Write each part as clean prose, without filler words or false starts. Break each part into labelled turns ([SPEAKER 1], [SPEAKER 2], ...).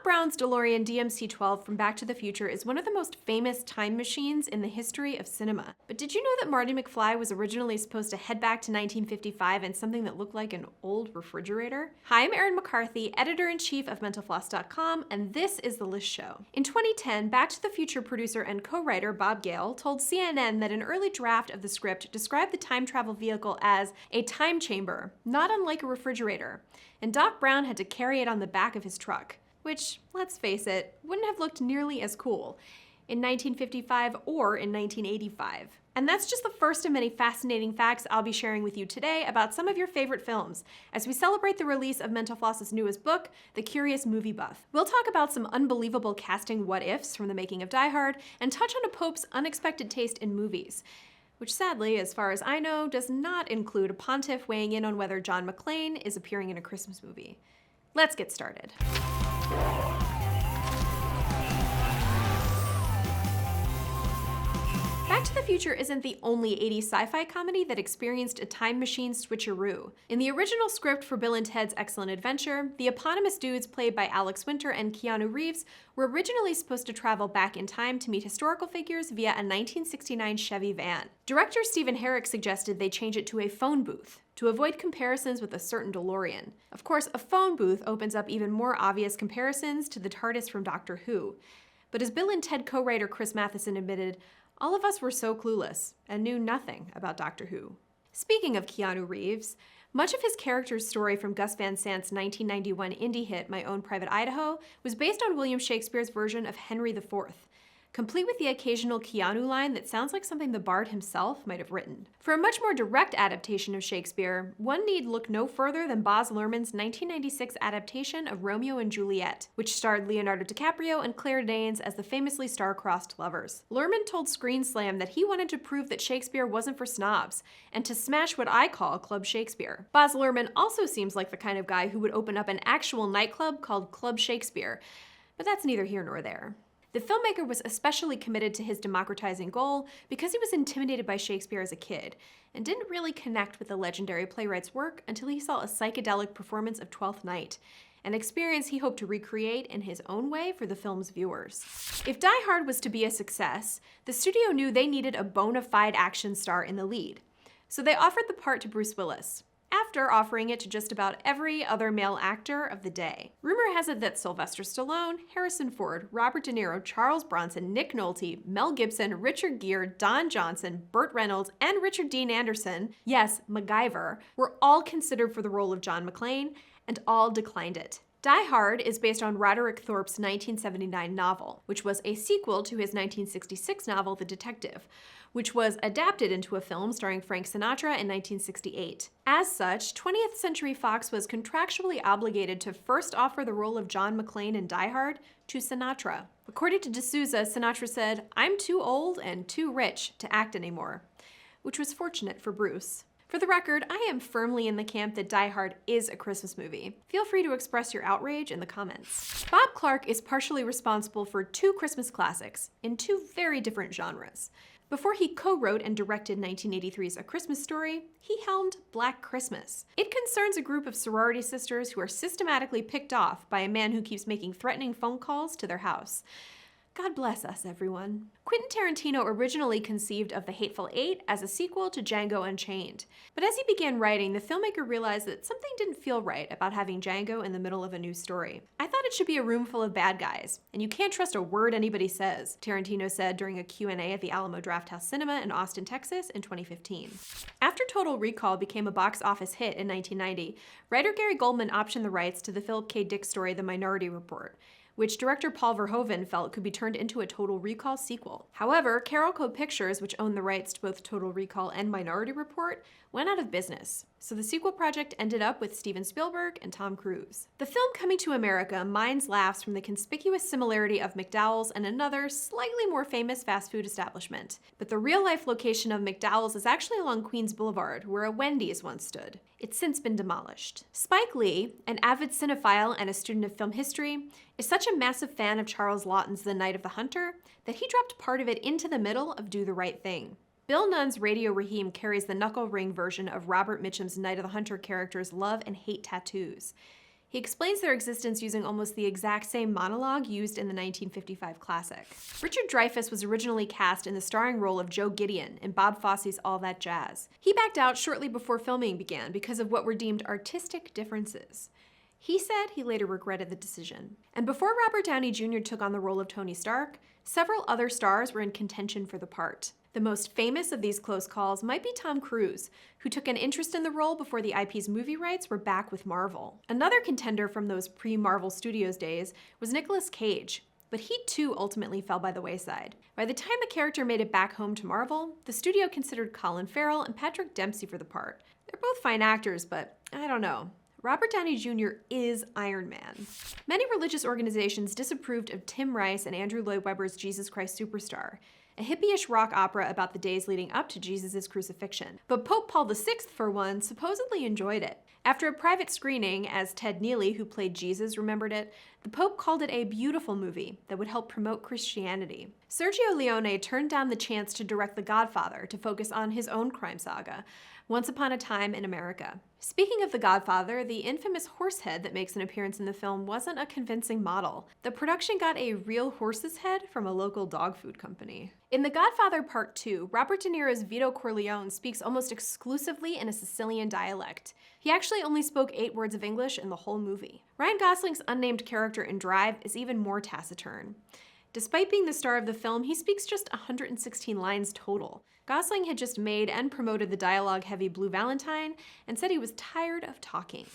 [SPEAKER 1] Doc Brown's DeLorean DMC-12 from Back to the Future is one of the most famous time machines in the history of cinema. But did you know that Marty McFly was originally supposed to head back to 1955 in something that looked like an old refrigerator? Hi, I'm Erin McCarthy, editor-in-chief of mentalfloss.com, and this is The List Show. In 2010, Back to the Future producer and co-writer Bob Gale told CNN that an early draft of the script described the time travel vehicle as a time chamber, not unlike a refrigerator, and Doc Brown had to carry it on the back of his truck. Which, let's face it, wouldn't have looked nearly as cool in 1955 or in 1985. And that's just the first of many fascinating facts I'll be sharing with you today about some of your favorite films, as we celebrate the release of Mental Floss's newest book, The Curious Movie Buff. We'll talk about some unbelievable casting what-ifs from the making of Die Hard, and touch on a Pope's unexpected taste in movies, which sadly, as far as I know, does not include a pontiff weighing in on whether John McClane is appearing in a Christmas movie. Let's get started. Back to the Future isn't the only 80s sci-fi comedy that experienced a time machine switcheroo. In the original script for Bill and Ted's Excellent Adventure, the eponymous dudes played by Alex Winter and Keanu Reeves were originally supposed to travel back in time to meet historical figures via a 1969 Chevy van. Director Stephen Herrick suggested they change it to a phone booth to avoid comparisons with a certain DeLorean. Of course, a phone booth opens up even more obvious comparisons to the TARDIS from Doctor Who. But as Bill and Ted co-writer Chris Matheson admitted, all of us were so clueless and knew nothing about Doctor Who. Speaking of Keanu Reeves, much of his character's story from Gus Van Sant's 1991 indie hit My Own Private Idaho was based on William Shakespeare's version of Henry IV, complete with the occasional Keanu line that sounds like something the bard himself might have written. For a much more direct adaptation of Shakespeare, one need look no further than Baz Luhrmann's 1996 adaptation of Romeo and Juliet, which starred Leonardo DiCaprio and Claire Danes as the famously star-crossed lovers. Luhrmann told Screen Slam that he wanted to prove that Shakespeare wasn't for snobs, and to smash what I call Club Shakespeare. Baz Luhrmann also seems like the kind of guy who would open up an actual nightclub called Club Shakespeare, but that's neither here nor there. The filmmaker was especially committed to his democratizing goal because he was intimidated by Shakespeare as a kid and didn't really connect with the legendary playwright's work until he saw a psychedelic performance of Twelfth Night, an experience he hoped to recreate in his own way for the film's viewers. If Die Hard was to be a success, the studio knew they needed a bona fide action star in the lead, so they offered the part to Bruce Willis, after offering it to just about every other male actor of the day. Rumor has it that Sylvester Stallone, Harrison Ford, Robert De Niro, Charles Bronson, Nick Nolte, Mel Gibson, Richard Gere, Don Johnson, Burt Reynolds, and Richard Dean Anderson, yes, MacGyver, were all considered for the role of John McClane, and all declined it. Die Hard is based on Roderick Thorpe's 1979 novel, which was a sequel to his 1966 novel, The Detective, which was adapted into a film starring Frank Sinatra in 1968. As such, 20th Century Fox was contractually obligated to first offer the role of John McClane in Die Hard to Sinatra. According to D'Souza, Sinatra said, "I'm too old and too rich to act anymore," which was fortunate for Bruce. For the record, I am firmly in the camp that Die Hard is a Christmas movie. Feel free to express your outrage in the comments. Bob Clark is partially responsible for two Christmas classics in two very different genres. Before he co-wrote and directed 1983's A Christmas Story, he helmed Black Christmas. It concerns a group of sorority sisters who are systematically picked off by a man who keeps making threatening phone calls to their house. God bless us, everyone. Quentin Tarantino originally conceived of The Hateful Eight as a sequel to Django Unchained. But as he began writing, the filmmaker realized that something didn't feel right about having Django in the middle of a new story. "I thought it should be a room full of bad guys, and you can't trust a word anybody says," Tarantino said during a Q&A at the Alamo Drafthouse Cinema in Austin, Texas in 2015. After Total Recall became a box office hit in 1990, writer Gary Goldman optioned the rights to the Philip K. Dick story The Minority Report, which director Paul Verhoeven felt could be turned into a Total Recall sequel. However, Carolco Pictures, which owned the rights to both Total Recall and Minority Report, went out of business, so the sequel project ended up with Steven Spielberg and Tom Cruise. The film Coming to America mines laughs from the conspicuous similarity of McDowell's and another, slightly more famous fast food establishment. But the real-life location of McDowell's is actually along Queens Boulevard, where a Wendy's once stood. It's since been demolished. Spike Lee, an avid cinephile and a student of film history, is such a massive fan of Charles Laughton's The Night of the Hunter that he dropped part of it into the middle of Do the Right Thing. Bill Nunn's Radio Raheem carries the knuckle ring version of Robert Mitchum's Night of the Hunter character's love and hate tattoos. He explains their existence using almost the exact same monologue used in the 1955 classic. Richard Dreyfuss was originally cast in the starring role of Joe Gideon in Bob Fosse's All That Jazz. He backed out shortly before filming began because of what were deemed artistic differences. He said he later regretted the decision. And before Robert Downey Jr. took on the role of Tony Stark, several other stars were in contention for the part. The most famous of these close calls might be Tom Cruise, who took an interest in the role before the IP's movie rights were back with Marvel. Another contender from those pre-Marvel Studios days was Nicolas Cage, but he too ultimately fell by the wayside. By the time the character made it back home to Marvel, the studio considered Colin Farrell and Patrick Dempsey for the part. They're both fine actors, but I don't know. Robert Downey Jr. is Iron Man. Many religious organizations disapproved of Tim Rice and Andrew Lloyd Webber's Jesus Christ Superstar, a hippie-ish rock opera about the days leading up to Jesus' crucifixion. But Pope Paul VI, for one, supposedly enjoyed it. After a private screening, as Ted Neely, who played Jesus, remembered it, the Pope called it a beautiful movie that would help promote Christianity. Sergio Leone turned down the chance to direct The Godfather to focus on his own crime saga, Once Upon a Time in America. Speaking of The Godfather, the infamous horse head that makes an appearance in the film wasn't a convincing model. The production got a real horse's head from a local dog food company. In The Godfather Part 2, Robert De Niro's Vito Corleone speaks almost exclusively in a Sicilian dialect. He actually only spoke 8 words of English in the whole movie. Ryan Gosling's unnamed character in Drive is even more taciturn. Despite being the star of the film, he speaks just 116 lines total. Gosling had just made and promoted the dialogue-heavy Blue Valentine and said he was tired of talking.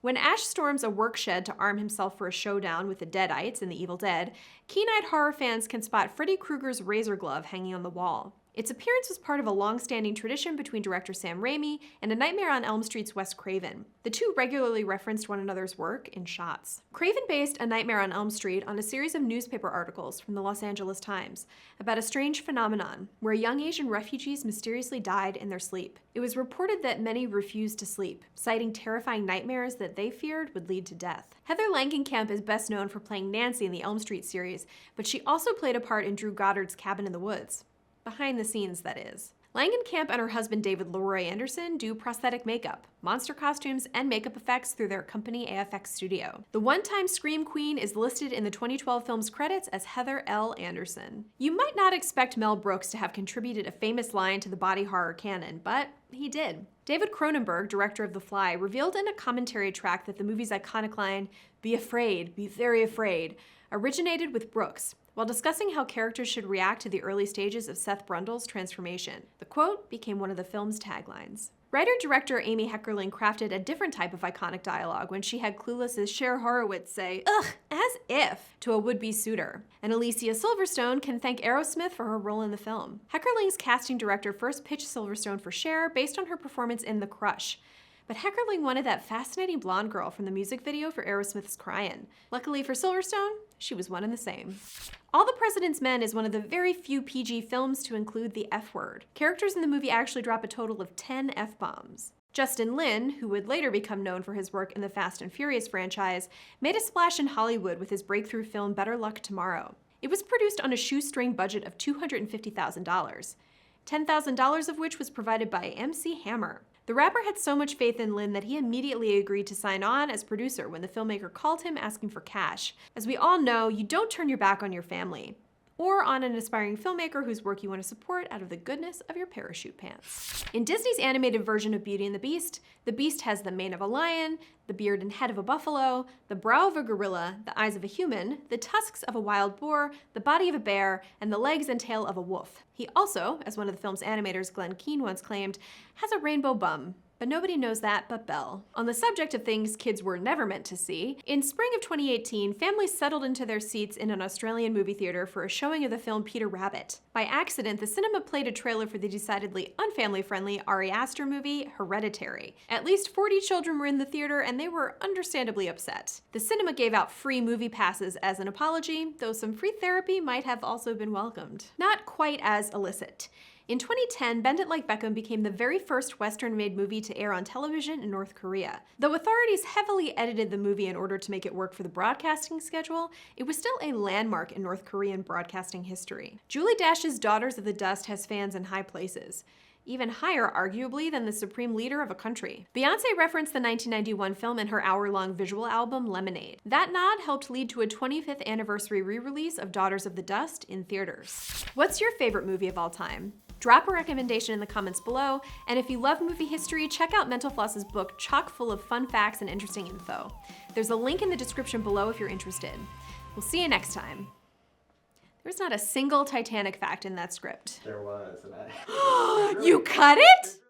[SPEAKER 1] When Ash storms a work shed to arm himself for a showdown with the Deadites in The Evil Dead, keen-eyed horror fans can spot Freddy Krueger's razor glove hanging on the wall. Its appearance was part of a long-standing tradition between director Sam Raimi and A Nightmare on Elm Street's Wes Craven. The two regularly referenced one another's work in shots. Craven based A Nightmare on Elm Street on a series of newspaper articles from the Los Angeles Times about a strange phenomenon where young Asian refugees mysteriously died in their sleep. It was reported that many refused to sleep, citing terrifying nightmares that they feared would lead to death. Heather Langenkamp is best known for playing Nancy in the Elm Street series, but she also played a part in Drew Goddard's Cabin in the Woods. Behind the scenes, that is. Langenkamp and her husband David Leroy Anderson do prosthetic makeup, monster costumes, and makeup effects through their company AFX Studio. The one-time Scream Queen is listed in the 2012 film's credits as Heather L. Anderson. You might not expect Mel Brooks to have contributed a famous line to the body horror canon, but he did. David Cronenberg, director of The Fly, revealed in a commentary track that the movie's iconic line, "Be afraid, be very afraid," originated with Brooks, while discussing how characters should react to the early stages of Seth Brundle's transformation. The quote became one of the film's taglines. Writer-director Amy Heckerling crafted a different type of iconic dialogue when she had Clueless's Cher Horowitz say, "Ugh, as if," to a would-be suitor. And Alicia Silverstone can thank Aerosmith for her role in the film. Heckerling's casting director first pitched Silverstone for Cher based on her performance in The Crush. But Heckerling wanted that fascinating blonde girl from the music video for Aerosmith's Cryin'. Luckily for Silverstone, she was one and the same. All the President's Men is one of the very few PG films to include the F word. Characters in the movie actually drop a total of 10 F-bombs. Justin Lin, who would later become known for his work in the Fast and Furious franchise, made a splash in Hollywood with his breakthrough film Better Luck Tomorrow. It was produced on a shoestring budget of $250,000, $10,000 of which was provided by MC Hammer. The rapper had so much faith in Lin that he immediately agreed to sign on as producer when the filmmaker called him asking for cash. As we all know, you don't turn your back on your family, or on an aspiring filmmaker whose work you want to support out of the goodness of your parachute pants. In Disney's animated version of Beauty and the Beast has the mane of a lion, the beard and head of a buffalo, the brow of a gorilla, the eyes of a human, the tusks of a wild boar, the body of a bear, and the legs and tail of a wolf. He also, as one of the film's animators Glenn Keane once claimed, has a rainbow bum. But nobody knows that but Belle. On the subject of things kids were never meant to see, in spring of 2018, families settled into their seats in an Australian movie theater for a showing of the film Peter Rabbit. By accident, the cinema played a trailer for the decidedly unfamily-friendly Ari Aster movie, Hereditary. At least 40 children were in the theater, and they were understandably upset. The cinema gave out free movie passes as an apology, though some free therapy might have also been welcomed. Not quite as illicit. In 2010, Bend It Like Beckham became the very first Western-made movie to air on television in North Korea. Though authorities heavily edited the movie in order to make it work for the broadcasting schedule, it was still a landmark in North Korean broadcasting history. Julie Dash's Daughters of the Dust has fans in high places. even higher, arguably, than the supreme leader of a country. Beyoncé referenced the 1991 film in her hour-long visual album, Lemonade. That nod helped lead to a 25th anniversary re-release of Daughters of the Dust in theaters. What's your favorite movie of all time? Drop a recommendation in the comments below, and if you love movie history, check out Mental Floss's book chock full of fun facts and interesting info. There's a link in the description below if you're interested. We'll see you next time. There's not a single Titanic fact in that script.
[SPEAKER 2] There was, and
[SPEAKER 1] You cut it?